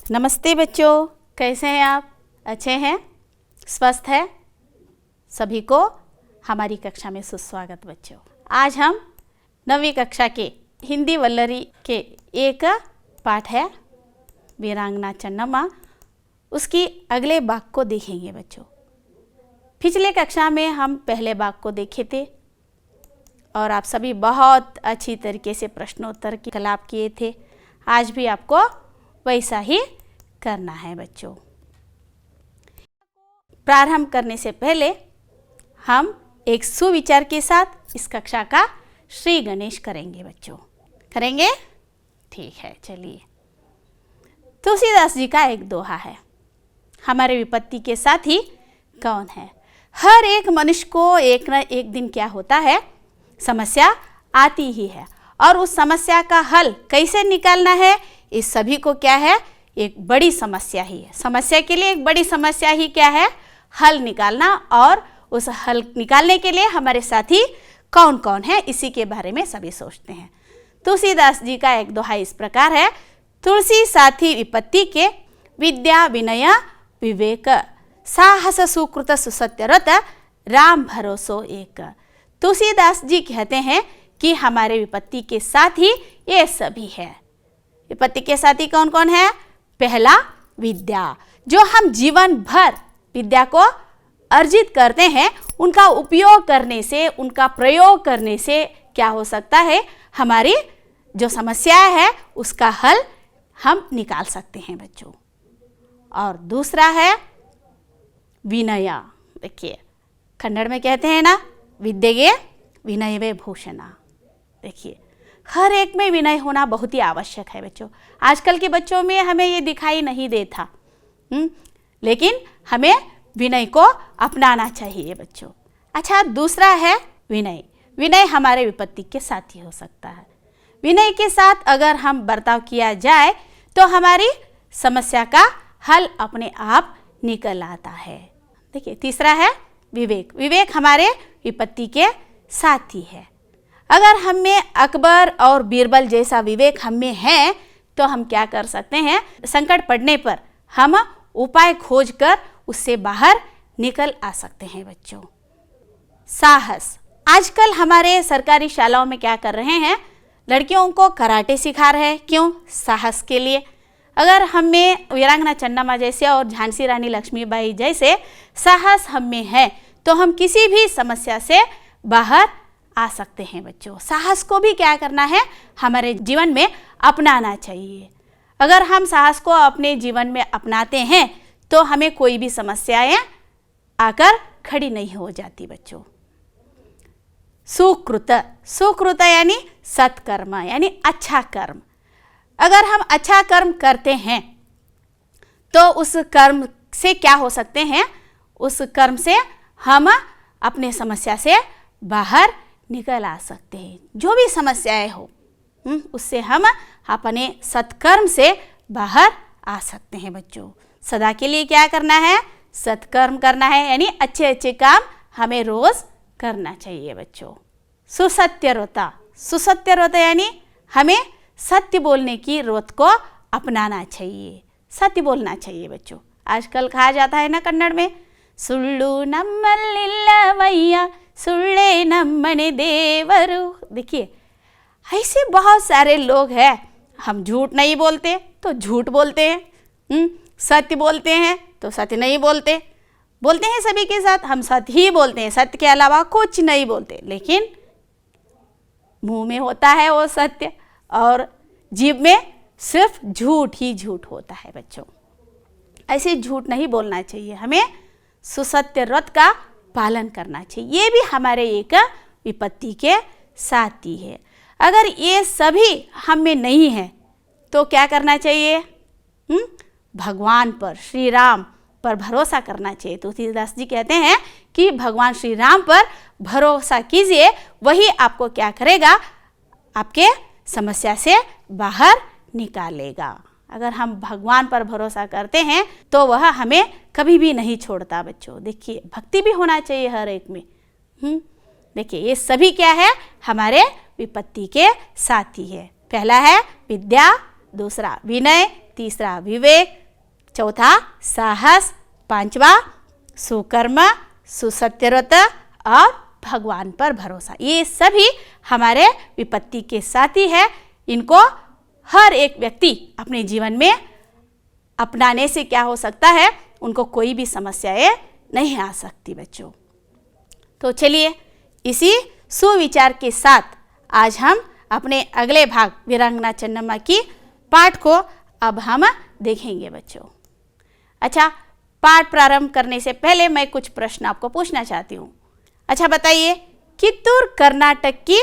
नमस्ते बच्चों, कैसे हैं आप? अच्छे हैं? स्वस्थ है? सभी को हमारी कक्षा में सुस्वागत बच्चों। आज हम 9वीं कक्षा के हिंदी वल्लरी के एक पाठ है वीरांगना चन्नम्मा, उसकी अगले भाग को देखेंगे बच्चों। पिछले कक्षा में हम पहले भाग को देखे थे और आप सभी बहुत अच्छी तरीके से प्रश्नोत्तर की कलाप किए थे। आज भी आपको वैसा ही करना है बच्चों। प्रारंभ करने से पहले हम एक सुविचार के साथ इस कक्षा का श्री गणेश करेंगे बच्चों। करेंगे? ठीक है, चलिए। तुलसीदास जी का एक दोहा है, हमारे विपत्ति के साथी कौन है। हर एक मनुष्य को एक न एक दिन क्या होता है, समस्या आती ही है, और उस समस्या का हल कैसे निकालना है, इस सभी को क्या है, एक बड़ी समस्या ही है। समस्या के लिए एक बड़ी समस्या ही क्या है, हल निकालना। और उस हल निकालने के लिए हमारे साथी कौन कौन है, इसी के बारे में सभी सोचते हैं। तुलसीदास जी का एक दोहा इस प्रकार है, तुलसी साथी विपत्ति के, विद्या विनय विवेक, साहस सुकृत सुसत्यरत, राम भरोसो एक। तुलसीदास जी कहते हैं कि हमारे विपत्ति के साथी ये सभी है। विपत्ति के साथी कौन कौन है? पहला, विद्या। जो हम जीवन भर विद्या को अर्जित करते हैं, उनका उपयोग करने से, उनका प्रयोग करने से क्या हो सकता है, हमारी जो समस्या है उसका हल हम निकाल सकते हैं बच्चों। और दूसरा है विनय। देखिए, कन्नड़ में कहते हैं ना, विद्येगे विनयवे भूषणा। देखिए, हर एक में विनय होना बहुत ही आवश्यक है बच्चों। आजकल के बच्चों में हमें ये दिखाई नहीं देता, लेकिन हमें विनय को अपनाना चाहिए बच्चों। अच्छा, दूसरा है विनय। विनय हमारे विपत्ति के साथी हो सकता है। विनय के साथ अगर हम बर्ताव किया जाए तो हमारी समस्या का हल अपने आप निकल आता है। देखिए, तीसरा है विवेक। विवेक हमारे विपत्ति के साथी है। अगर हम में अकबर और बीरबल जैसा विवेक हम में है तो हम क्या कर सकते हैं, संकट पड़ने पर हम उपाय खोजकर उससे बाहर निकल आ सकते हैं बच्चों। साहस। आजकल हमारे सरकारी शालाओं में क्या कर रहे हैं, लड़कियों को कराटे सिखा रहे हैं। क्यों? साहस के लिए। अगर हम में वीरांगना चन्नम्मा जैसे और झांसी रानी लक्ष्मीबाई जैसे साहस हम में है तो हम किसी भी समस्या से बाहर आ सकते हैं बच्चों। साहस को भी क्या करना है, हमारे जीवन में अपनाना चाहिए। अगर हम साहस को अपने जीवन में अपनाते हैं तो हमें कोई भी समस्याएं आकर खड़ी नहीं हो जाती बच्चों। सुकृत। सुकृत यानी सत्कर्म, यानी अच्छा कर्म। अगर हम अच्छा कर्म करते हैं तो उस कर्म से क्या हो सकते हैं, उस कर्म से हम अपने समस्या से बाहर निकल आ सकते हैं। जो भी समस्याएं हो उससे हम अपने सत्कर्म से बाहर आ सकते हैं बच्चों। सदा के लिए क्या करना है, सत्कर्म करना है, यानी अच्छे अच्छे काम हमें रोज करना चाहिए बच्चों। सुसत्यरता। सुसत्यरता यानी हमें सत्य बोलने की रोत को अपनाना चाहिए। सत्य बोलना चाहिए बच्चों। आजकल कहा जाता है ना कन्नड़ में, सुल्लू नम्मल्लिल्लवैया सुल्ले नम्मने देवरु। देखिए, ऐसे बहुत सारे लोग हैं, हम झूठ नहीं बोलते तो झूठ बोलते हैं, सत्य बोलते हैं तो सत्य नहीं बोलते। बोलते हैं सभी के साथ, हम सत्य ही बोलते हैं, सत्य के अलावा कुछ नहीं बोलते, लेकिन मुंह में होता है वो सत्य और जीभ में सिर्फ झूठ ही झूठ होता है बच्चों। ऐसे झूठ नहीं बोलना चाहिए, हमें सुसत्य व्रत का पालन करना चाहिए। ये भी हमारे एक विपत्ति के साथी है। अगर ये सभी हम में नहीं है तो क्या करना चाहिए, भगवान पर, श्री राम पर भरोसा करना चाहिए। तुलसीदास जी कहते हैं कि भगवान श्री राम पर भरोसा कीजिए, वही आपको क्या करेगा, आपके समस्या से बाहर निकालेगा। अगर हम भगवान पर भरोसा करते हैं तो वह हमें कभी भी नहीं छोड़ता बच्चों। देखिए, भक्ति भी होना चाहिए हर एक में। देखिए, ये सभी क्या है, हमारे विपत्ति के साथी है। पहला है विद्या, दूसरा विनय, तीसरा विवेक, चौथा साहस, पांचवा सुकर्म, सुसत्यव्रत और भगवान पर भरोसा। ये सभी हमारे विपत्ति के साथी है। इनको हर एक व्यक्ति अपने जीवन में अपनाने से क्या हो सकता है, उनको कोई भी समस्याएं नहीं आ सकती बच्चों। तो चलिए इसी सुविचार के साथ आज हम अपने अगले भाग वीरांगना चन्नम्मा की पाठ को अब हम देखेंगे बच्चों। अच्छा, पाठ प्रारंभ करने से पहले मैं कुछ प्रश्न आपको पूछना चाहती हूँ। अच्छा बताइए, कित्तूर कर्नाटक की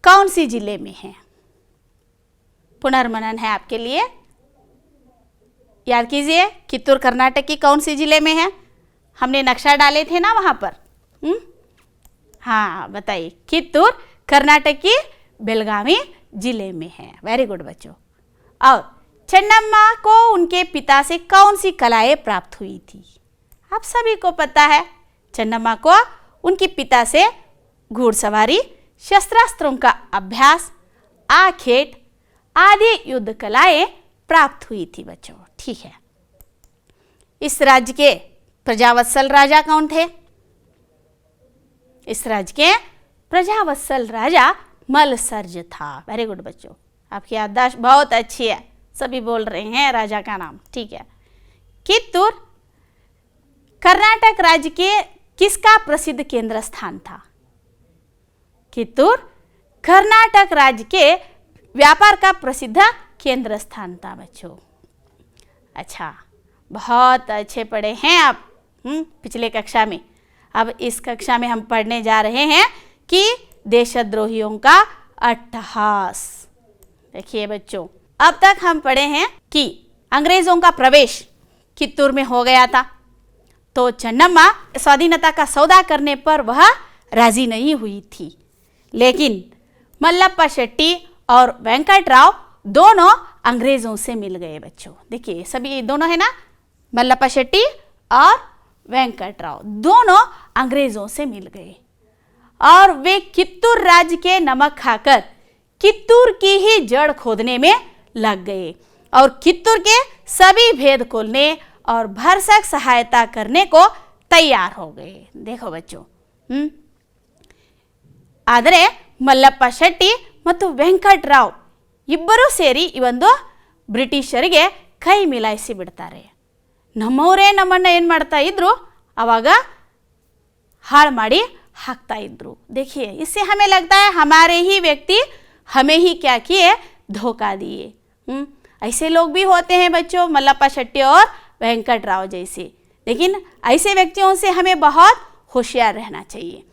कौन सी जिले में है? पुनर्मनन है आपके लिए, याद कीजिए कित्तूर कर्नाटक की कौन सी जिले में है? हमने नक्शा डाले थे ना वहाँ पर। हाँ बताइए, कित्तूर कर्नाटक की बेलगावी जिले में है। वेरी गुड बच्चों। और चन्नम्मा को उनके पिता से कौन सी कलाएं प्राप्त हुई थी? आप सभी को पता है, चन्नम्मा को उनके पिता से घुड़सवारी, शस्त्रास्त्रों का अभ्यास, आखेट आदि युद्ध कलाएं प्राप्त हुई थी बच्चों। ठीक है, इस राज्य के प्रजावत्सल राजा कौन थे? इस राज्य के प्रजावत्सल राजा मलसर्ज था। वेरी गुड बच्चों, आपकी याददाश्त बहुत अच्छी है, सभी बोल रहे हैं राजा का नाम। ठीक है, कित्तूर कर्नाटक राज्य के किसका प्रसिद्ध केंद्र स्थान था? कित्तूर कर्नाटक राज्य के व्यापार का प्रसिद्ध केंद्र स्थान था बच्चों। अच्छा, बहुत अच्छे पढ़े हैं आप पिछले कक्षा में। अब इस कक्षा में हम पढ़ने जा रहे हैं कि देशद्रोहियों का अट्टहास। देखिए बच्चों, अब तक हम पढ़े हैं कि अंग्रेजों का प्रवेश कित्तूर में हो गया था, तो चन्नम्मा स्वाधीनता का सौदा करने पर वह राजी नहीं हुई थी। लेकिन मल्लप्पा शेट्टी और वेंकटराव दोनों अंग्रेजों से मिल गए बच्चों। देखिए सभी दोनों है ना, मल्लप्पा शेट्टी और वेंकटराव दोनों अंग्रेजों से मिल गए और वे कित्तूर राज्य के नमक खाकर कित्तूर की ही जड़ खोदने में लग गए और कित्तूर के सभी भेद खोलने और भरसक सहायता करने को तैयार हो गए। देखो बच्चों, ಆದರೆ ಮಲ್ಲಪ್ಪ ಶೆಟ್ಟಿ ಮತ್ತು ವೆಂಕಟರಾವ್ ಇಬ್ಬರೂ ಸೇರಿ ಈ ಒಂದು ಬ್ರಿಟಿಷರಿಗೆ ಕೈ ಮಿಲಾಯಿಸಿ ಬಿಡ್ತಾರೆ. ನಮ್ಮವರೇ ನಮ್ಮನ್ನು ಏನು ಮಾಡ್ತಾ ಇದ್ರು, ಆವಾಗ हाल माड़ी हाकता इद्रू। देखिए, इससे हमें लगता है हमारे ही व्यक्ति हमें ही क्या किए, धोखा दिए। ऐसे लोग भी होते हैं बच्चों, मल्लप्पा शेट्टी और वेंकटराव जैसे। लेकिन ऐसे व्यक्तियों से हमें बहुत होशियार रहना चाहिए।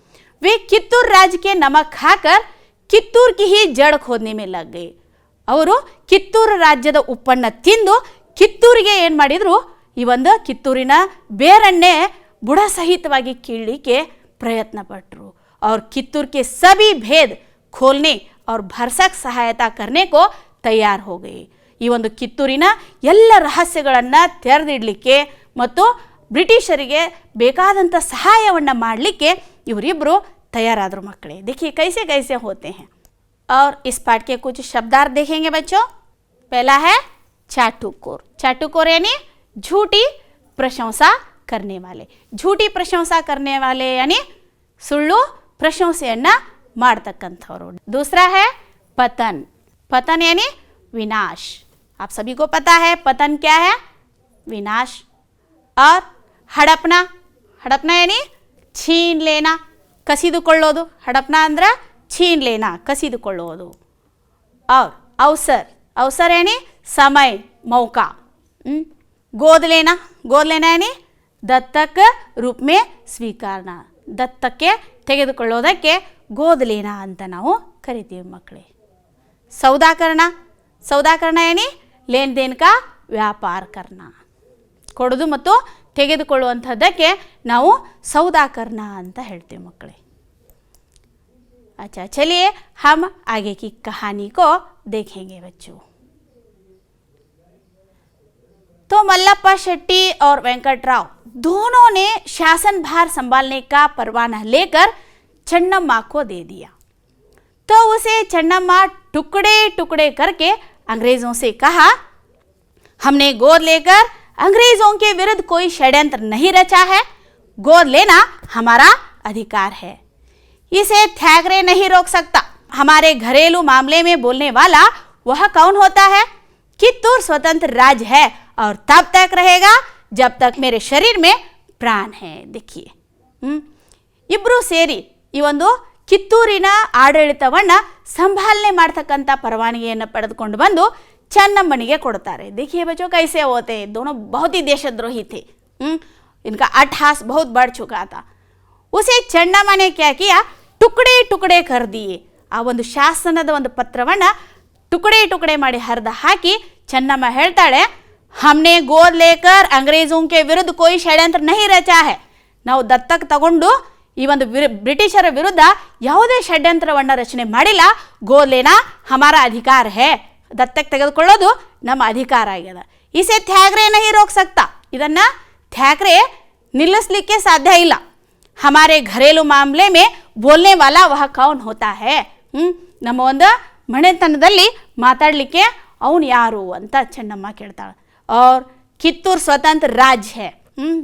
वे कित्तूर राज्य के नमक खाकर कित्तूर की ही जड़ खोदने में लग गए। ಅವರು ಕಿತ್ತೂರು ರಾಜ್ಯದ ಉಪ್ಪನ್ನು ತಿಂದು ಕಿತ್ತೂರಿಗೆ ಏನು ಮಾಡಿದ್ರು, ಈ ಒಂದು ಕಿತ್ತೂರಿನ ಬೇರನ್ನೇ बुढ़ सहितವಾಗಿ ಕೀಳಲಿಕ್ಕೆ प्रयत्न पटरू और कित्तूर के सभी भेद खोलने और भरसक सहायता करने को तैयार हो गए। ಈ ಒಂದು ಕಿತ್ತೂರಿನ ಎಲ್ಲ ರಹಸ್ಯಗಳನ್ನು ತೆರೆದಿಡಲಿಕ್ಕೆ ಮತ್ತು ಬ್ರಿಟಿಷರಿಗೆ ಬೇಕಾದಂಥ ಸಹಾಯವನ್ನು ಮಾಡಲಿಕ್ಕೆ ಇವರಿಬ್ಬರು तैयाराದ್ರು मಕ್ಕಳೇ। देखिए कैसे कैसे होते हैं। और इस पाठ के कुछ शब्दार्थ देखेंगे बच्चों। पहला है चाटुकोर। चाटुकोर यानी झूठी प्रशंसा करने वाले, झूठी प्रशंसा करने वाले यानी सुಳ್ಳು ಪ್ರಶಂಸೆಯನ್ನ ಮಾಡ್ತಕ್ಕಂಥವರು। दूसरा है पतन। पतन यानी विनाश। आप सभी को पता है पतन क्या है, विनाश। और हड़पना। हड़पना यानी छीन लेना, ಕಸಿದುಕೊಳ್ಳೋದು। हड़पना ಅಂದ್ರೆ छीन लेना, ಕಸಿದುಕೊಳ್ಳೋದು। और अवसर। अवसर यानी समय, मौका। गोद लेना। गोद लेना यानी दत्तक रूप में ಸ್ವೀಕಾರನ, ದತ್ತಕ್ಕೆ ತೆಗೆದುಕೊಳ್ಳೋದಕ್ಕೆ ಗೋದ್ ಲೇನಾ ಅಂತ ನಾವು ಕರಿತೀವಿ ಮಕ್ಕಳೇ। सौदा करना। सौदा करना यानी लेन देन का व्यापार करना। ಕೊಡೋದು ಮತ್ತು ತೆಗೆದುಕೊಳ್ಳುವಂಥದ್ದಕ್ಕೆ ನಾವು सौदा करना ಅಂತ ಹೇಳ್ತೀವಿ ಮಕ್ಕಳೇ। अच्छा, चलिए हम आगे की कहानी को देखेंगे बच्चों। तो मल्लप्पा शेट्टी और वेंकटराव दोनों ने शासन भार संभालने का परवाना लेकर चन्नम्मा को दे दिया। तो उसे चन्नम्मा टुकड़े टुकड़े करके अंग्रेजों से कहा, हमने गोद लेकर अंग्रेजों के विरुद्ध कोई षड्यंत्र नहीं रचा है। गोद लेना हमारा अधिकार है, इसे थैकरे नहीं रोक सकता। हमारे घरेलू मामले में बोलने वाला वह कौन होता है? कित्तूर स्वतंत्र राज्य है और तब तक रहेगा जब तक मेरे शरीर में ಪ್ರಾಣ है। देखिए ಇಬ್ಬರು ಸೇರಿ ಈ ಒಂದು ಕಿತ್ತೂರಿನ ಆಡಳಿತವನ್ನು ಸಂಭಾಲನೆ ಮಾಡ್ತಕ್ಕಂಥ ಪರವಾನಗಿಯನ್ನು ಪಡೆದುಕೊಂಡು ಬಂದು ಚೆನ್ನಮ್ಮನಿಗೆ ಕೊಡ್ತಾರೆ। देखिए बच्चों कैसे होते हैं, दोनों बहुत ही देशद्रोही थे। इनका अट्ठास बहुत बढ़ चुका था। उसे ಚೆನ್ನಮ್ಮ ने क्या किया, टुकड़े टुकड़े कर दिए। ಆ ಒಂದು ಶಾಸನದ ಒಂದು ಪತ್ರವನ್ನು ಟುಕಡೆ ಟುಕಡೆ ಮಾಡಿ ಹರಿದು ಹಾಕಿ ಚೆನ್ನಮ್ಮ ಹೇಳ್ತಾಳೆ, हमने गोद लेकर अंग्रेजों के विरुद्ध कोई षड्यंत्र नहीं रचा है। ನಾವು ದತ್ತಕ್ ತಗೊಂಡು ಈ ಒಂದು ಬ್ರಿಟಿಷರ ವಿರುದ್ಧ ಯಾವುದೇ ಷಡ್ಯಂತ್ರವನ್ನು ರಚನೆ ಮಾಡಿಲ್ಲ। ಗೋದ್ ಲೇನಾ ಹಮಾರ ಅಧಿಕಾರ ಹೇ, ದತ್ತಕ್ ತೆಗೆದುಕೊಳ್ಳೋದು ನಮ್ಮ ಅಧಿಕಾರ ಆಗ್ಯದ। ಇಸೆ ಥ್ಯಾಕ್ರೆ ನಹಿ ರೋಕ್ ಸಕ್ತಾ, ಇದನ್ನ ಥ್ಯಾಕ್ರೆ ನಿಲ್ಲಿಸಲಿಕ್ಕೆ ಸಾಧ್ಯ ಇಲ್ಲ। हमारे घरेलू मामले में बोलने वाला वह कौन होता है। ನಮ್ಮ ಒಂದು ಮನೆತನದಲ್ಲಿ ಮಾತಾಡಲಿಕ್ಕೆ ಅವನು ಯಾರು ಅಂತ ಚೆನ್ನಮ್ಮ ಕೇಳ್ತಾಳೆ। और कित्तूर स्वतंत्र राज्य है,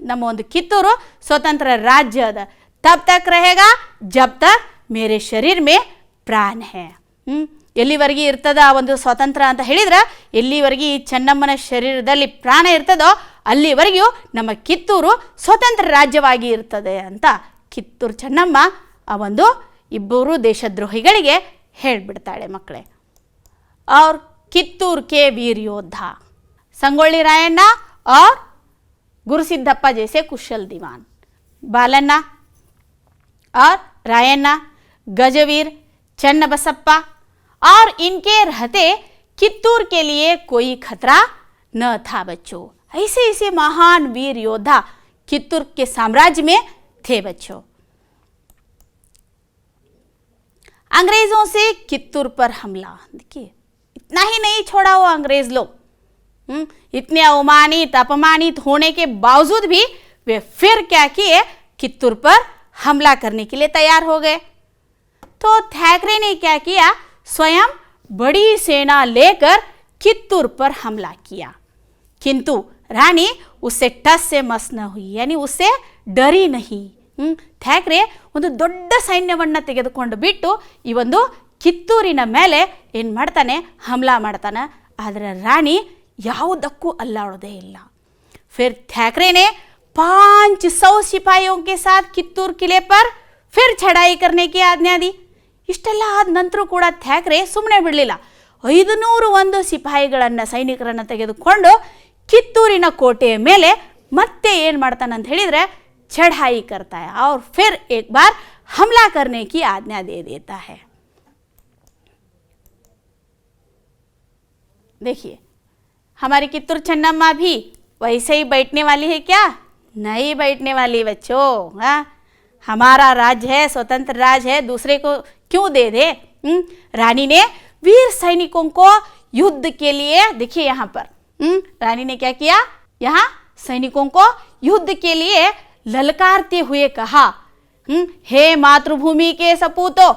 ನಮ್ಮ ಒಂದು ಕಿತ್ತೂರು ಸ್ವತಂತ್ರ ರಾಜ್ಯ ಅದ। तब तक रहेगा जब तक मेरे शरीर में प्राण है। ಎಲ್ಲಿವರೆಗೆ ಇರ್ತದ ಆ ಒಂದು ಸ್ವತಂತ್ರ ಅಂತ ಹೇಳಿದ್ರೆ, ಎಲ್ಲಿವರೆಗೆ ಈ ಚೆನ್ನಮ್ಮನ ಶರೀರದಲ್ಲಿ ಪ್ರಾಣ ಇರ್ತದೋ ಅಲ್ಲಿವರೆಗೂ ನಮ್ಮ ಕಿತ್ತೂರು ಸ್ವತಂತ್ರ ರಾಜ್ಯವಾಗಿ ಇರ್ತದೆ ಅಂತ ಕಿತ್ತೂರು ಚೆನ್ನಮ್ಮ ಆ ಒಂದು ಇಬ್ಬರು ದೇಶದ್ರೋಹಿಗಳಿಗೆ ಹೇಳಿಬಿಡ್ತಾಳೆ ಮಕ್ಕಳೇ। और कित्तूर के वीर योद्धा संगोली रायण्ण और गुरुसिद्धप्पा जैसे कुशल दीवान, बालण्ण और रायण्ण, गजवीर, चन्नबसप्पा और इनके रहते कित्तूर के लिए कोई खतरा न था बच्चों। ऐसे ऐसे महान वीर योद्धा कित्तूर के साम्राज्य में थे बच्चों। अंग्रेजों से कित्तूर पर हमला, देखिए इतना ही नहीं छोड़ा वो अंग्रेज लोग। इतने अवमानित अपमानित होने के बावजूद भी वे फिर क्या किए, कित्तूर पर हमला करने के लिए तैयार हो गए। तो थैक्रे ने क्या किया, स्वयं बड़ी सेना लेकर कित्तूर पर हमला किया, किंतु रानी उससे टस से मस न हुई, यानी उससे डरी नहीं। ಥ್ಯಾಕ್ರೆ ಒಂದು ದೊಡ್ಡ ಸೈನ್ಯವನ್ನು ತೆಗೆದುಕೊಂಡು ಬಿಟ್ಟು ಈ ಒಂದು ಕಿತ್ತೂರಿನ ಮೇಲೆ ಏನು ಮಾಡ್ತಾನೆ, ಹಮ್ಲಾ ಮಾಡ್ತಾನೆ। ಆದರೆ ರಾಣಿ ಯಾವುದಕ್ಕೂ ಅಲ್ಲಾಡೋದೇ ಇಲ್ಲ। फिर थैक्रे ने 500 सिपाहियों के साथ कित्तूर किले पर फिर चढ़ाई करने की आज्ञा दी। ಇಷ್ಟೆಲ್ಲ ಆದ ನಂತರ ಕೂಡ ಥ್ಯಾಕ್ರೆ ಸುಮ್ಮನೆ ಬಿಡಲಿಲ್ಲ। 501 ಸಿಪಾಯಿಗಳನ್ನು ಸೈನಿಕರನ್ನು ತೆಗೆದುಕೊಂಡು ಕಿತ್ತೂರಿನ ಕೋಟೆಯ ಮೇಲೆ ಮತ್ತೆ ಏನು ಮಾಡ್ತಾನೆ ಅಂತ ಹೇಳಿದರೆ चढ़ाई करता है और फिर एक बार हमला करने की आज्ञा दे देता है। देखिए हमारी कित्तूर ಚೆನ್ನಮ್ಮ भी वैसे ही बैठने वाली है क्या? नहीं बैठने वाली बच्चों। हाँ, हमारा राज्य है, स्वतंत्र राज्य है, दूसरे को क्यों दे दे। रानी ने वीर सैनिकों को युद्ध के लिए, देखिए यहाँ पर रानी ने क्या किया, यहाँ सैनिकों को युद्ध के लिए ललकारते हुए कहा, हे मातृभूमि के सपूतों,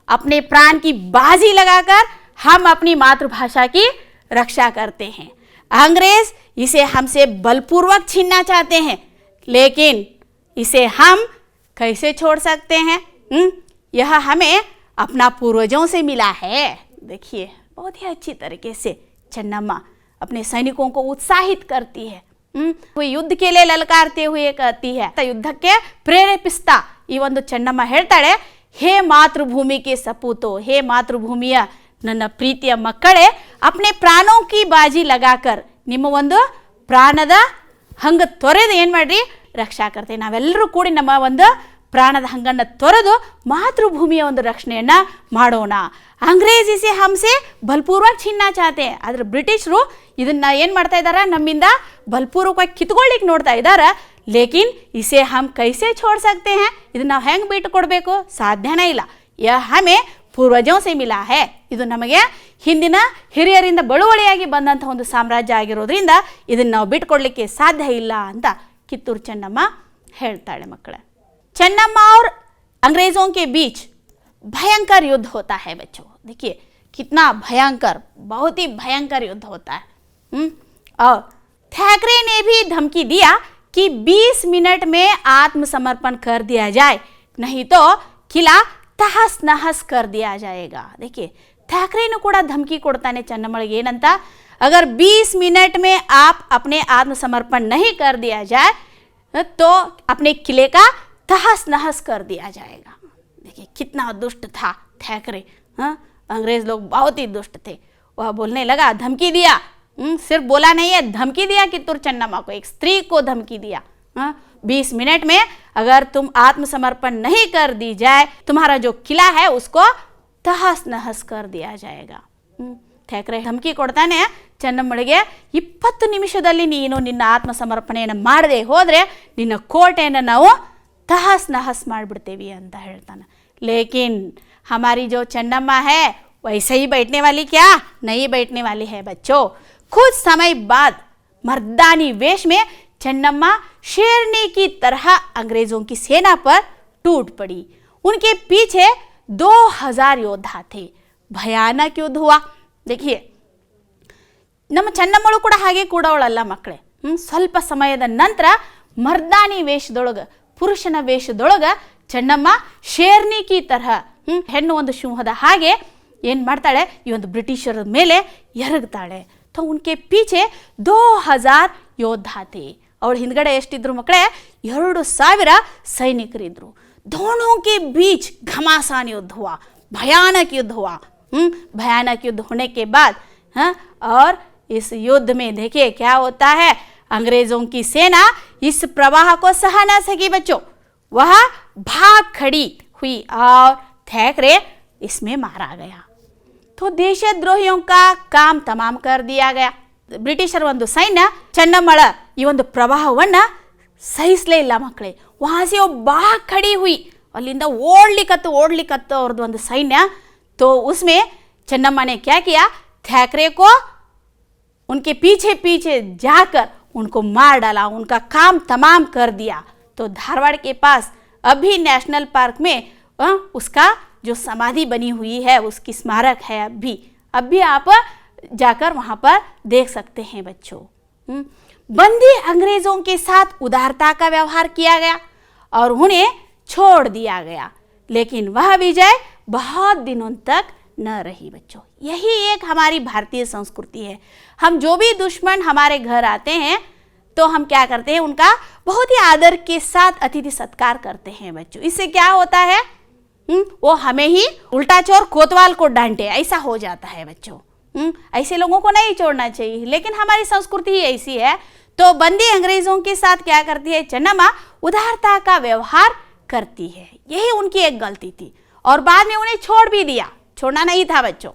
अपने प्राण की बाजी लगाकर हम अपनी मातृभाषा की रक्षा करते हैं। अंग्रेज इसे हमसे बलपूर्वक छीनना चाहते हैं, लेकिन इसे हम कैसे छोड़ सकते हैं। यह हमें अपना पूर्वजों से मिला है। देखिए बहुत ही अच्छी तरीके से ಚೆನ್ನಮ್ಮ अपने सैनिकों को उत्साहित करती है। वो युद्ध के लिए ललकारते हुए कहती है, ಯುದ್ಧಕ್ಕೆ ಪ್ರೇರೇಪಿಸ್ತಾ ಈ ಒಂದು ಚೆನ್ನಮ್ಮ ಹೇಳ್ತಾಳೆ, ಹೇ ಮಾತೃಭೂಮಿ ಕೆ ಸಪೂತೋ, ಹೇ ಮಾತೃಭೂಮಿಯ ನನ್ನ ಪ್ರೀತಿಯ ಮಕ್ಕಳೇ, अपने प्राणों की बाजी लगाकर, ನಿಮ್ಮ ಒಂದು ಪ್ರಾಣದ ಹಂಗ ತೊರೆದು ಏನು ಮಾಡ್ರಿ, ರಕ್ಷಾ ಕರ್ತೆ। ನಾವೆಲ್ಲರೂ ಕೂಡಿ ನಮ್ಮ ಒಂದು ಪ್ರಾಣದ ಹಂಗನ್ನು ತೊರೆದು ಮಾತೃಭೂಮಿಯ ಒಂದು ರಕ್ಷಣೆಯನ್ನು ಮಾಡೋಣ। ಅಂಗ್ರೇಜ್ ಇಸೆ ಹಮ್ಸೆ ಬಲಪೂರ್ವಕ ಛೀನ್ನ ಚಾತೆ, ಆದರೆ ಬ್ರಿಟಿಷರು ಇದನ್ನು ಏನು ಮಾಡ್ತಾ ಇದ್ದಾರೆ, ನಮ್ಮಿಂದ ಬಲಪೂರ್ವಕವಾಗಿ ಕಿತ್ಕೊಳ್ಳಿಕ್ಕೆ ನೋಡ್ತಾ ಇದ್ದಾರೆ। ಲೇಕಿನ್ ಇಸೆ ಹಮ್ ಕೈಸೆ ಛೋಡ್ ಸಕ್ತೆ ಹೈ, ಇದನ್ನು ನಾವು ಹೆಂಗೆ ಬಿಟ್ಟು ಕೊಡಬೇಕು, ಸಾಧ್ಯನೇ ಇಲ್ಲ। ಯಹ ಹಮೆ ಪೂರ್ವಜೋं से मिला है, ಇದು ನಮಗೆ ಹಿಂದಿನ ಹಿರಿಯರಿಂದ ಬಳುವಳಿಯಾಗಿ ಬಂದಂಥ ಒಂದು ಸಾಮ್ರಾಜ್ಯ ಆಗಿರೋದ್ರಿಂದ ಇದನ್ನು ನಾವು ಬಿಟ್ಕೊಡ್ಲಿಕ್ಕೆ ಸಾಧ್ಯ ಇಲ್ಲ ಅಂತ ಕಿತ್ತೂರು ಚೆನ್ನಮ್ಮ ಹೇಳ್ತಾಳೆ ಮಕ್ಕಳೇ। ಚೆನ್ನಮ್ಮ और अंग्रेज़ों के बीच भयंकर युद्ध होता है बच्चों। देखिए कितना भयंकर, बहुत ही भयंकर युद्ध होता है। और थैकरे ने भी धमकी दिया कि 20 मिनट में आत्मसमर्पण कर दिया जाए, नहीं तो किला तहस नहस कर दिया जाएगा। देखिए ಥ್ಯಾಕ್ರೇನು ಕೂಡ ಧಮಕಿ ಕೊಡ್ತಾನೆ ಚೆನ್ನಮ್ಮಳಿಗೆ ಏನಂತ, अगर 20 मिनट में आप अपने आत्मसमर्पण नहीं कर दिया जाए तो अपने किले का तहस नहस कर दिया जाएगा। देखिए कितना दुष्ट था थैकरे। अंग्रेज लोग बहुत ही दुष्ट थे। वह बोलने लगा, धमकी दिया, सिर्फ बोला नहीं है, धमकी दिया कित्तूर चेन्नम्मा को, एक स्त्री को धमकी दिया। 20 मिनट में अगर तुम आत्मसमर्पण नहीं कर दी जाए, तुम्हारा जो किला है उसको तहस नहस कर दिया जाएगा। ಥ್ಯಾಕ್ರೆ ಧಮಕಿ ಕೊಡ್ತಾನೆ ಚೆನ್ನಮ್ಮಳಿಗೆ, 20 ನಿಮಿಷದಲ್ಲಿ ನೀನು ನಿನ್ನ ಆತ್ಮಸಮರ್ಪಣೆಯನ್ನು ಮಾಡದೆ ಹೋದರೆ ನಿನ್ನ ಕೋಟೆಯನ್ನು ನಾವು तहस नहस ಮಾಡಿಬಿಡ್ತೇವೆ ಅಂತ ಹೇಳ್ತಾನೆ। लेकिन हमारी जो चन्नम्मा है वैसे ही बैठने वाली क्या नहीं बैठने वाली है बच्चों। कुछ समय बाद मर्दानी वेश में चन्नम्मा शेरनी की तरह अंग्रेजों की सेना पर टूट पड़ी। उनके पीछे 2000 योद्धा थे। भयानक युद्ध हुआ। देखिए ನಮ್ಮ ಚೆನ್ನಮ್ಮಳು ಕೂಡ ಹಾಗೆ ಕೂಡವಳಲ್ಲ ಮಕ್ಕಳೇ। ಸ್ವಲ್ಪ ಸಮಯದ ನಂತರ ಮರ್ದಾನಿ ವೇಷದೊಳಗೆ, ಪುರುಷನ ವೇಷದೊಳಗೆ ಚೆನ್ನಮ್ಮ ಶೇರ್ನಿ ಕಿ ತರಹ, ಹೆಣ್ಣು ಒಂದು ಸಿಂಹದ ಹಾಗೆ ಏನು ಮಾಡ್ತಾಳೆ, ಈ ಒಂದು ಬ್ರಿಟಿಷರ ಮೇಲೆ ಎರಗ್ತಾಳೆ। तो उनके पीछे 2000 योद्धा थे। ಅವಳ ಹಿಂದ್ಗಡೆ ಎಷ್ಟಿದ್ರು ಮಕ್ಕಳೇ, 2000 ಸೈನಿಕರಿದ್ರು। दोनों के बीच घमासान युद्ध हुआ, भयानक युद्ध हुआ। भयानक युद्ध होने के बाद और इस युद्ध में देखिए क्या होता है, अंग्रेजों की सेना इस प्रवाह को सह न सकी बच्चों, वह भाग खड़ी हुई और थैकरे इसमें मारा गया। तो देशद्रोहियों का काम तमाम कर दिया गया। ಬ್ರಿಟಿಷರ ಒಂದು ಸೈನ್ಯ ಚೆನ್ನಮ್ಮಳ ಈ ಒಂದು ಪ್ರವಾಹವನ್ನು ಸಹಿಸಲೇ ಇಲ್ಲ ಮಕ್ಕಳೇ। वहाँ से वो भाग खड़ी हुई, अलिंद ओढ़लिकत्तो ಅವ್ರದ್ದು ಒಂದು ಸೈನ್ಯ। तो उसमें चन्नम्मा ने क्या किया, थैकरे को उनके पीछे पीछे जाकर उनको मार डाला, उनका काम तमाम कर दिया। तो धारवाड़ के पास अभी नेशनल पार्क में उसका जो समाधि बनी हुई है, उसकी स्मारक है। अभी आप जाकर वहाँ पर देख सकते हैं बच्चों। बंदी अंग्रेजों के साथ उदारता का व्यवहार किया गया और उन्हें छोड़ दिया गया, लेकिन वह विजय बहुत दिनों तक न रही बच्चों। यही एक हमारी भारतीय संस्कृति है। हम जो भी दुश्मन हमारे घर आते हैं तो हम क्या करते हैं, उनका बहुत ही आदर के साथ अतिथि सत्कार करते हैं बच्चों। इससे क्या होता है, वो हमें ही उल्टा चोर कोतवाल को डांटे, ऐसा हो जाता है बच्चों। ऐसे लोगों को नहीं छोड़ना चाहिए, लेकिन हमारी संस्कृति ही ऐसी है। तो बंदी अंग्रेजों के साथ क्या करती है चन्नम्मा, उदारता का व्यवहार करती है। यही उनकी एक गलती थी और बाद में उन्हें छोड़ भी दिया, छोड़ना नहीं था बच्चों।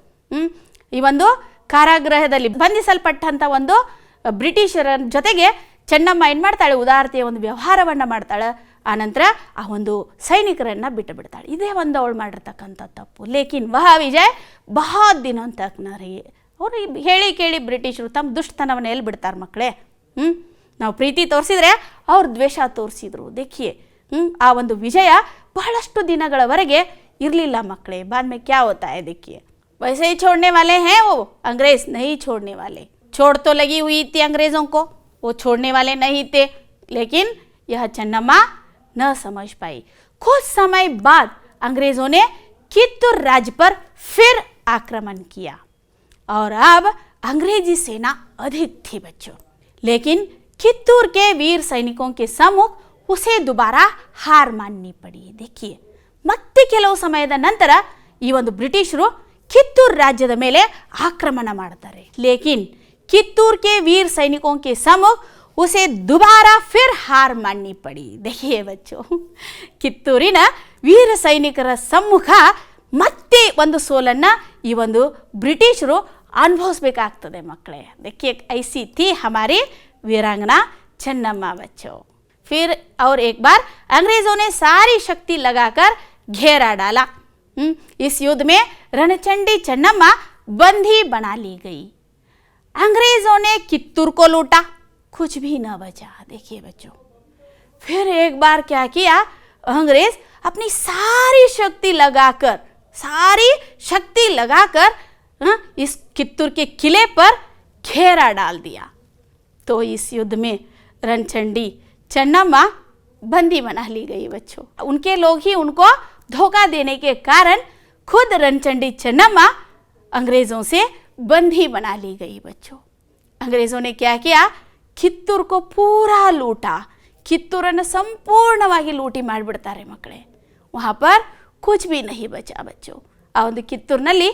ಈ ಒಂದು ಕಾರಾಗೃಹದಲ್ಲಿ ಬಂಧಿಸಲ್ಪಟ್ಟಂಥ ಒಂದು ಬ್ರಿಟಿಷರ ಜೊತೆಗೆ ಚೆನ್ನಮ್ಮ ಏನು ಮಾಡ್ತಾಳೆ, ಉದಾರತೆಯ ಒಂದು ವ್ಯವಹಾರವನ್ನು ಮಾಡ್ತಾಳೆ। ಆನಂತರ ಆ ಒಂದು ಸೈನಿಕರನ್ನು ಬಿಟ್ಟು ಬಿಡ್ತಾಳೆ। ಇದೇ ಒಂದು ಅವಳು ಮಾಡಿರ್ತಕ್ಕಂಥ ತಪ್ಪು। ಲೇಕಿನ್ ವಹ ವಿಜಯ್ ಬಹುತ್ ದಿನೋं तक न रही। ಅವರು ಹೇಳಿ ಕೇಳಿ ಬ್ರಿಟಿಷರು ತಮ್ಮ ದುಷ್ಟತನವನ್ನು ಎಲ್ಲಿ ಬಿಡ್ತಾರೆ ಮಕ್ಕಳೇ। ನಾವು ಪ್ರೀತಿ ತೋರಿಸಿದ್ರೆ ಅವ್ರು ದ್ವೇಷ ತೋರಿಸಿದ್ರು। देखिए ಆ ಒಂದು ವಿಜಯ ಬಹಳಷ್ಟು ದಿನಗಳವರೆಗೆ इरलीला मकड़े। बाद में क्या होता है देखिए, वैसे ही छोड़ने वाले हैं वो अंग्रेज, नहीं छोड़ने वाले। छोड़ तो लगी हुई थी अंग्रेजों को, वो छोड़ने वाले नहीं थे, लेकिन यह चन्नम्मा न समझ पाई। कुछ समय बाद अंग्रेजों ने कित्तूर राज्य पर फिर आक्रमण किया और अब अंग्रेजी सेना अधिक थी बच्चों। लेकिन कित्तूर के वीर सैनिकों के सम्मुख उसे दोबारा हार माननी पड़ी। देखिए ಮತ್ತೆ ಕೆಲವು ಸಮಯದ ನಂತರ ಈ ಒಂದು ಬ್ರಿಟಿಷರು ಕಿತ್ತೂರು ರಾಜ್ಯದ ಮೇಲೆ ಆಕ್ರಮಣ ಮಾಡ್ತಾರೆ। लेकिन कित्तूर के वीर सैनिकों के सम्मुख उसे दोबारा फिर हार माननी पड़ी। देखिए बच्चों, ಕಿತ್ತೂರಿನ ವೀರ ಸೈನಿಕರ ಸಮ್ಮುಖ ಮತ್ತೆ ಒಂದು ಸೋಲನ್ನು ಈ ಒಂದು ಬ್ರಿಟಿಷರು ಅನುಭವಿಸಬೇಕಾಗ್ತದೆ ಮಕ್ಕಳೇ। देखिए ऐसी थी हमारी वीरांगना चन्नम्मा बच्चों। फिर और एक बार अंग्रेजों ने सारी शक्ति लगाकर घेरा डाला। इस युद्ध में रणचंडी चन्नम्मा बंदी बना ली गई। अंग्रेजों ने कित्तूर को लूटा, कुछ भी न बचा। देखिए बच्चों, फिर एक बार क्या किया, अंग्रेज अपनी सारी शक्ति लगाकर इस कित्तूर के किले पर घेरा डाल दिया। तो इस युद्ध में रणचंडी चन्नम्मा बंदी बना ली गई बच्चों। उनके लोग ही उनको धोखा देने के कारण खुद रणचंडी चन्नम्मा अंग्रेजों से बंदी बना ली गई बच्चों। अंग्रेजों ने क्या किया, ಕಿತ್ತೂರು को पूरा लूटा। ಕಿತ್ತೂರನ್ನು ಸಂಪೂರ್ಣವಾಗಿ ಲೂಟಿ ಮಾಡಿಬಿಡ್ತಾರೆ ಮಕ್ಕಳೇ। वहाँ पर कुछ भी नहीं बचा बच्चों। ಆ ಒಂದು ಕಿತ್ತೂರಿನಲ್ಲಿ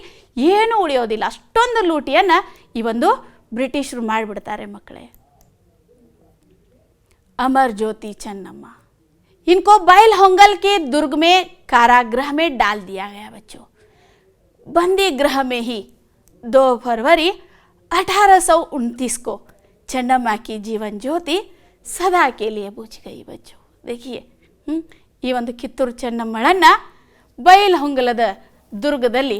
ಏನೂ ಉಳಿಯೋದಿಲ್ಲ, ಅಷ್ಟೊಂದು ಲೂಟಿಯನ್ನು ಈ ಒಂದು ಬ್ರಿಟಿಷರು ಮಾಡಿಬಿಡ್ತಾರೆ ಮಕ್ಕಳೇ। अमर ज्योति चन्नम्मा, इनको बैलहोंगल के दुर्ग में कारागृह में डाल दिया गया बच्चों। बंदी गृह में ही 2 फरवरी 1829 को चन्नम्मा की जीवन ज्योति सदा के लिए बुझ गई बच्चों। देखिए ಈ ಒಂದು ಕಿತ್ತೂರು ಚೆನ್ನಮ್ಮಳನ್ನು ಬೈಲಹೊಂಗಲದ ದುರ್ಗದಲ್ಲಿ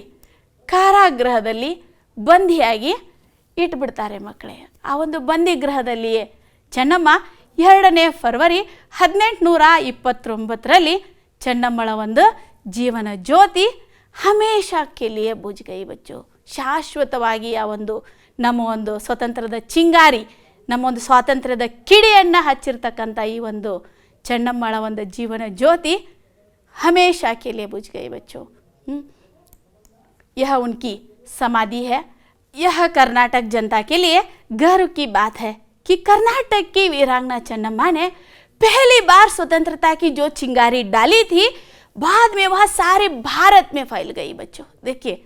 ಕಾರಾಗೃಹದಲ್ಲಿ ಬಂಧಿಯಾಗಿ ಇಟ್ಬಿಡ್ತಾರೆ ಮಕ್ಕಳೇ। ಆ ಒಂದು ಬಂದಿ ಗೃಹದಲ್ಲಿಯೇ ಚೆನ್ನಮ್ಮ 2ನೇ ಫೆಬ್ರವರಿ 1829ರಲ್ಲಿ ಚೆನ್ನಮ್ಮಳ ಒಂದು ಜೀವನ ಜ್ಯೋತಿ ಹಮೇಶಾ ಕೆ ಲಿಯೆ ಬುझ ಗई ಬಚ್ಚೋ। ಶಾಶ್ವತವಾಗಿ ಆ ಒಂದು ನಮ್ಮ ಒಂದು ಸ್ವತಂತ್ರದ ಚಿಂಗಾರಿ, ನಮ್ಮ ಒಂದು ಸ್ವಾತಂತ್ರ್ಯದ ಕಿಡಿಯನ್ನು ಹಚ್ಚಿರ್ತಕ್ಕಂಥ ಈ ಒಂದು ಚೆನ್ನಮ್ಮಳ ಒಂದು ಜೀವನ ಜ್ಯೋತಿ हमेशा के लिए बुझ गई बच्चों। यह उनकी समाधि है। यह कर्नाटक जनता के लिए गर्व की बात है कि कर्नाटक की वीरांगना चन्नम्मा ने पहली बार स्वतंत्रता की जो चिंगारी डाली थी, बाद में वह सारे भारत में फैल गई बच्चों। देखिए,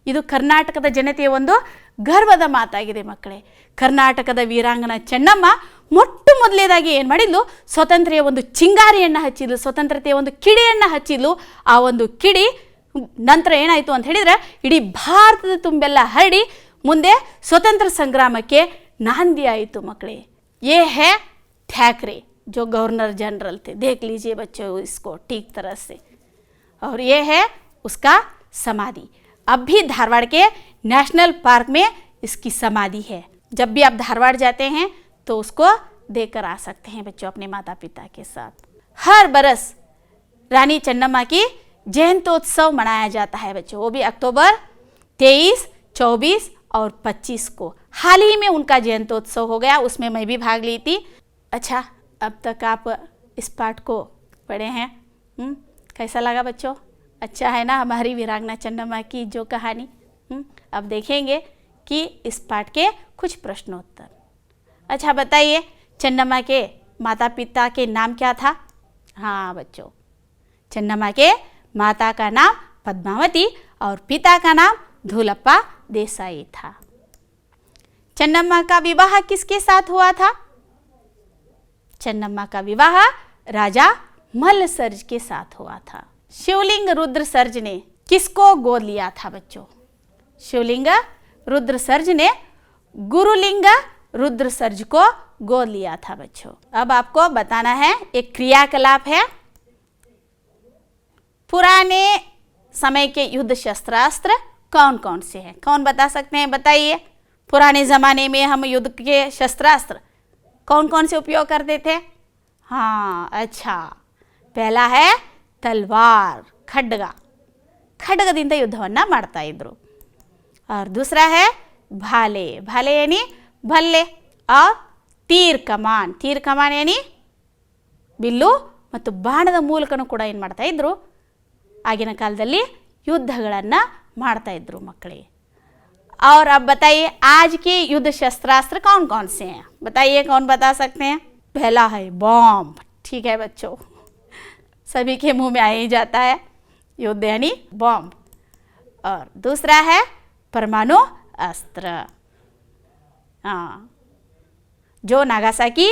ಇದು ಕರ್ನಾಟಕದ ಜನತೆಯ ಒಂದು ಗರ್ವದ ಮಾತಾಗಿದೆ ಮಕ್ಕಳೇ। ಕರ್ನಾಟಕದ ವೀರಾಂಗನ ಚೆನ್ನಮ್ಮ ಮೊಟ್ಟ ಮೊದಲೇದಾಗಿ ಏನು ಮಾಡಿದ್ಲು, ಸ್ವತಂತ್ರೆಯ ಒಂದು ಚಿಂಗಾರಿಯನ್ನು ಹಚ್ಚಿದ್ಲು, ಸ್ವತಂತ್ರತೆಯ ಒಂದು ಕಿಡಿಯನ್ನು ಹಚ್ಚಿದ್ಲು। ಆ ಒಂದು ಕಿಡಿ ನಂತರ ಏನಾಯಿತು ಅಂತ ಹೇಳಿದರೆ ಇಡೀ ಭಾರತದ ತುಂಬೆಲ್ಲ ಹರಡಿ ಮುಂದೆ ಸ್ವತಂತ್ರ ಸಂಗ್ರಾಮಕ್ಕೆ नांदी आಯಿತು मकड़े। ये है ठाकरे जो गवर्नर जनरल थे, देख लीजिए बच्चों इसको ठीक तरह से। और ये है उसका समाधि। अब भी धारवाड़ के नेशनल पार्क में इसकी समाधि है। जब भी आप धारवाड़ जाते हैं तो उसको देखकर आ सकते हैं बच्चों अपने माता पिता के साथ। हर बरस रानी चन्नम्मा की जयंत्योत्सव मनाया जाता है बच्चों, वो भी अक्टूबर 23, 24 और 25 को। हाल ही में उनका जयंत्योत्सव हो गया, उसमें मैं भी भाग ली थी। अच्छा, अब तक आप इस पाठ को पढ़े हैं, कैसा लगा बच्चों? अच्छा है ना हमारी वीरांगना चन्नम्मा की जो कहानी। अब देखेंगे कि इस पाठ के कुछ प्रश्नोत्तर। अच्छा बताइए, चन्नम्मा के माता पिता के नाम क्या था? हाँ बच्चों, चन्नम्मा के माता का नाम पद्मावती और पिता का नाम धूलप्पा देसाई था। चन्नम्मा का विवाह किसके साथ हुआ था? चन्नम्मा का विवाह राजा मल्लसर्ज के साथ हुआ था। शिवलिंग रुद्रसर्ज ने किसको गोद लिया था बच्चों? शिवलिंग रुद्रसर्ज ने गुरुलिंग रुद्रसर्ज को गोद लिया था बच्चों। अब आपको बताना है, एक क्रियाकलाप है। पुराने समय के युद्ध शस्त्रास्त्र कौन कौन से हैं? कौन बता सकते हैं? बताइए। पुराने ज़माने में हम युद्ध के शस्त्रास्त्र कौन कौन से उपयोग करते थे? हाँ अच्छा, पहला है तलवार, खड्ग, खड्गದಿಂದ ಯುದ್ಧವನ್ನು ಮಾಡ್ತಾ ಇದ್ರು। और दूसरा है भाले, भाले यानी भल्ले, और तीर कमान, तीर कमान यानी ಬಿಲ್ಲು ಮತ್ತು ಬಾಣದ ಮೂಲಕನೂ ಕೂಡ ಏನು ಮಾಡ್ತಾ ಇದ್ರು, ಆಗಿನ ಕಾಲದಲ್ಲಿ ಯುದ್ಧಗಳನ್ನು ಮಾಡ್ತಾ ಇದ್ರು ಮಕ್ಕಳೇ। और अब बताइए, आज के युद्ध शस्त्रास्त्र कौन कौन से हैं? बताइए, कौन बता सकते हैं? पहला है बॉम्ब, ठीक है बच्चों, सभी के मुंह में आ ही जाता है, युद्ध यानी बॉम्ब। और दूसरा है परमाणु अस्त्र, हाँ, जो नागासाकी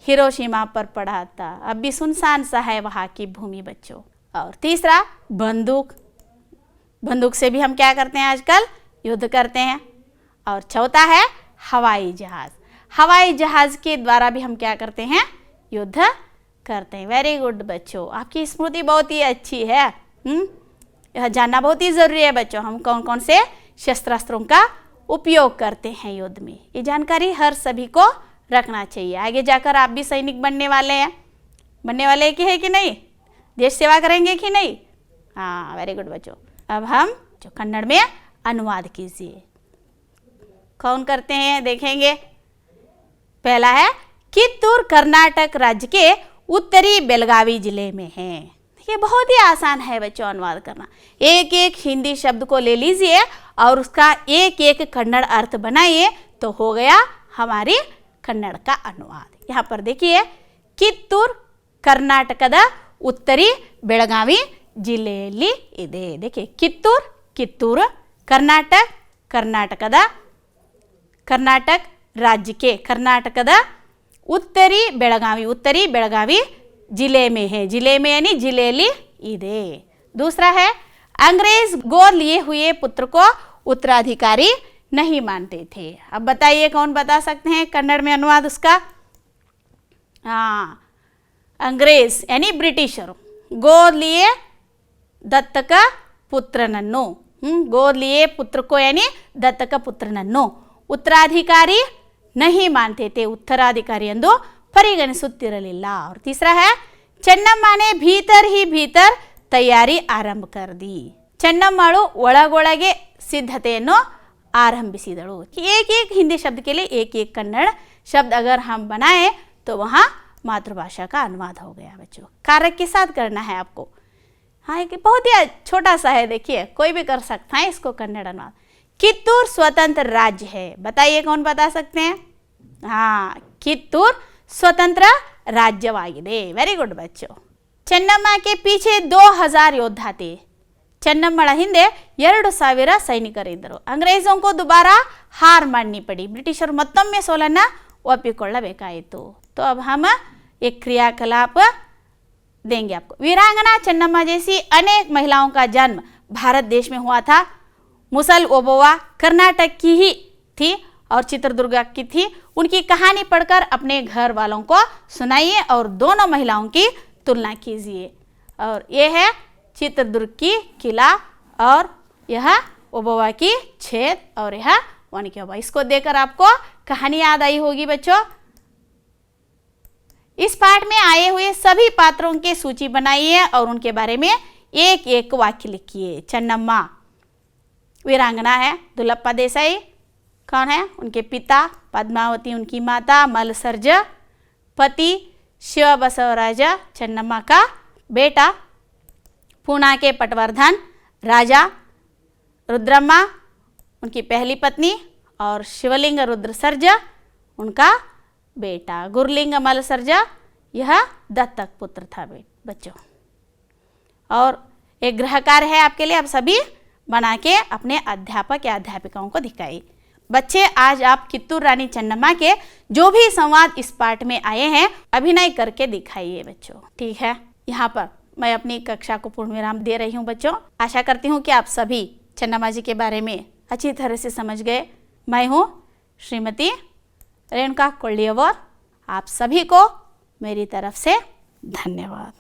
हिरोशिमा पर पड़ा था, अब भी सुनसान सा है वहाँ की भूमि बच्चों। और तीसरा बंदूक, बंदूक से भी हम क्या करते हैं आजकल, युद्ध करते हैं। और चौथा है हवाई जहाज़, हवाई जहाज़ के द्वारा भी हम क्या करते हैं, युद्ध करते हैं। वेरी गुड बच्चों, आपकी स्मृति बहुत ही अच्छी है। यह जानना बहुत ही ज़रूरी है बच्चों, हम कौन कौन से शस्त्रास्त्रों का उपयोग करते हैं युद्ध में। ये जानकारी हर सभी को रखना चाहिए। आगे जाकर आप भी सैनिक बनने वाले हैं, बनने वाले कि है कि नहीं, देश सेवा करेंगे कि नहीं? हाँ वेरी गुड बच्चों। अब हम जो कन्नड़ में अनुवाद कीजिए, कौन करते हैं देखेंगे। पहला है कित्तूर कर्नाटक राज्य के उत्तरी बेलगावी जिले में है। ये बहुत ही आसान है बच्चों अनुवाद करना। एक एक हिंदी शब्द को ले लीजिए और उसका एक एक कन्नड़ अर्थ बनाइए तो हो गया हमारी कन्नड़ का अनुवाद। यहाँ पर देखिए कित्तूर कर्नाटकದ ಉತ್ತರಿ ಬೆಳಗಾವಿ ಜಿಲ್ಲೆಯಲ್ಲಿ ಇದೆ। देखिए कित्तूर कर्नाटक राज्य के कर्नाटकದ उत्तरी बेलगावी जिले में है। जिले में यानी जिलेली ಇದೆ। दूसरा है अंग्रेज गोद लिए हुए पुत्र को उत्तराधिकारी नहीं मानते थे। अब बताइए कौन बता सकते हैं कन्नड़ में अनुवाद उसका? हाँ, अंग्रेज यानी ब्रिटिशर गोद लिए दत्तक पुत्रनन्नु, गोद लिए पुत्र को यानी दत्तक पुत्रनन्नु उत्तराधिकारी नहीं मानते थे, उत्तराधिकारी ಎಂದು ಪರಿಗಣಿಸುತ್ತಿರಲಿಲ್ಲ। और तीसरा है ಚೆನ್ನಮ್ಮ ने भीतर ही भीतर तैयारी आरंभ कर दी। ಚೆನ್ನಮ್ಮಳು ಒಳಗೊಳಗೆ ಸಿದ್ಧತೆಯನ್ನು आरंभिಸಿदड़ो। एक एक हिंदी शब्द के लिए एक एक कन्नड़ शब्द अगर हम बनाएं तो वहाँ मातृभाषा का अनुवाद हो गया बच्चों। कारक के साथ करना है आपको। हाँ, एक बहुत ही छोटा सा है, देखिए कोई भी कर सकता है इसको कन्नड़ अनुवाद। कित्तूर स्वतंत्र राज्य है, बताइए कौन बता सकते हैं? हाँ, कित्तूर स्वतंत्र राज्यवाಗಿದೆ। वेरी गुड बच्चों। ಚೆನ್ನಮ್ಮ के पीछे 2000 योद्धा थे। ಚೆನ್ನಮ್ಮಳ ಹಿಂದೆ 2000 ಸೈನಿಕರಿದ್ದರು। अंग्रेजों को दोबारा हार माननी पड़ी, ब्रिटिशर ಮತ್ತೊಮ್ಮೆ ಸೋಲನ್ನು ಒಪ್ಪಿಕೊಳ್ಳಬೇಕಾಯಿತು। तो अब हम एक क्रियाकलाप देंगे आपको। वीरांगना ಚೆನ್ನಮ್ಮ जैसी अनेक महिलाओं का जन्म भारत देश में हुआ था। मुसल ओबव्वा कर्नाटक की ही थी और चित्रदुर्ग की थी। उनकी कहानी पढ़कर अपने घर वालों को सुनाइए और दोनों महिलाओं की तुलना कीजिए। और ये है चित्रदुर्ग की किला और यह ओबव्वा की छेद और यह वानिकी ओबव्वा। इसको देखकर आपको कहानी याद आई होगी बच्चों। इस पाठ में आए हुए सभी पात्रों की सूची बनाइए और उनके बारे में एक एक वाक्य लिखिए। ಚೆನ್ನಮ್ಮ वीरांगना है, दुलप्पा देसाई कौन है? उनके पिता पद्मावती उनकी माता, मलसर्ज पति शिव बसवराज ಚೆನ್ನಮ್ಮ का बेटा, पूना के पटवर्धन राजा रुद्रम्मा उनकी पहली पत्नी और शिवलिंग रुद्रसर्ज उनका बेटा, गुरलिंग मलसर्ज यह दत्तक पुत्र था बच्चों। और एक गृह कार्य है आपके लिए, आप सभी बना के अपने अध्यापक या अध्यापिकाओं को दिखाइए। बच्चे आज आप कित्तूर रानी ಚೆನ್ನಮ್ಮ के जो भी संवाद इस पाठ में आए हैं अभिनय करके दिखाइए बच्चों। ठीक है, यहाँ पर मैं अपनी कक्षा को पूर्ण विराम दे रही हूँ बच्चों। आशा करती हूँ कि आप सभी ಚೆನ್ನಮ್ಮ जी के बारे में अच्छी तरह से समझ गए। मैं हूँ श्रीमती रेणुका कोल्लियवर। आप सभी को मेरी तरफ से धन्यवाद।